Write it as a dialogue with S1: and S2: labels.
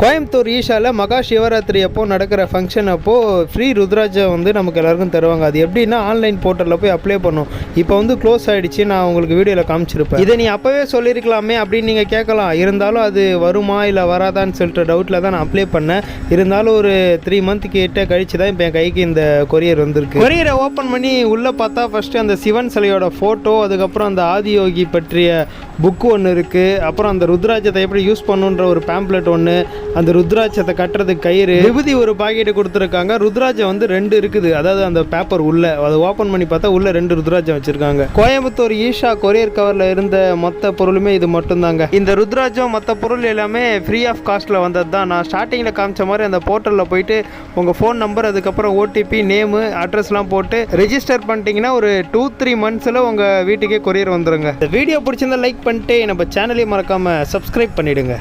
S1: கோயம்புத்தூர் ஈஷாவில் மகா சிவராத்திரி அப்போ நடக்கிற ஃபங்க்ஷன் அப்போது ஃப்ரீ ருத்ராஜை வந்து நமக்கு எல்லாருக்கும் தருவாங்க. அது எப்படின்னா ஆன்லைன் போர்ட்டலில் போய் அப்ளை பண்ணோம். இப்போ வந்து க்ளோஸ் ஆகிடுச்சு. நான் உங்களுக்கு வீடியோவில் காமிச்சிருப்பேன். இதை நீ அப்போவே சொல்லியிருக்கலாமே அப்படின்னு நீங்கள் கேட்கலாம். இருந்தாலும் அது வருமா இல்லை வராதான்னு சொல்லிட்டு டவுட்டில் தான் நான் அப்ளை பண்ணேன். இருந்தாலும் ஒரு 3 மந்த் கிட்ட கழிச்சு தான் இப்போ என் கைக்கு இந்த கொரியர் வந்திருக்கு. கொரியரை ஓப்பன் பண்ணி உள்ளே பார்த்தா ஃபஸ்ட்டு அந்த சிவன் சிலையோட ஃபோட்டோ, அதுக்கப்புறம் அந்த ஆதியோகி பற்றிய புக்கு ஒன்று இருக்குது. அப்புறம் அந்த ருத்ராஜத்தை எப்படி யூஸ் பண்ணுன்ற ஒரு பேம்ப்ளெட் ஒன்று, அந்த ருத்ராட்சத்தை கட்டுறதுக்கு கயிறு, விபூதி ஒரு பாக்கெட்டு கொடுத்துருக்காங்க. ருத்ராட்சம் வந்து 2 இருக்குது. அதாவது அந்த பேப்பர் உள்ள அதை ஓப்பன் பண்ணி பார்த்தா உள்ள 2 ருத்ராட்சம் வச்சிருக்காங்க. கோயம்புத்தூர் ஈஷா கொரியர் கவரில் இருந்த மொத்த பொருளுமே இது மட்டும்தாங்க. இந்த ருத்ராட்சம் மற்ற பொருள் எல்லாமே ஃப்ரீ ஆஃப் காஸ்ட்டில் வந்தது தான். நான் ஸ்டார்டிங்கில் காமிச்ச மாதிரி அந்த போர்ட்டலில் போயிட்டு உங்கள் ஃபோன் நம்பர், அதுக்கப்புறம் ஓடிபி, நேமு, அட்ரஸ்லாம் போட்டு ரெஜிஸ்டர் பண்ணிட்டீங்கன்னா ஒரு 2-3 மந்த்ஸில் உங்கள் வீட்டுக்கே கொரியர் வந்துடுங்க. இந்த வீடியோ பிடிச்சிருந்தா லைக் பண்ணிட்டு நம்ம சேனலையும் மறக்காமல் சப்ஸ்கிரைப் பண்ணிவிடுங்க.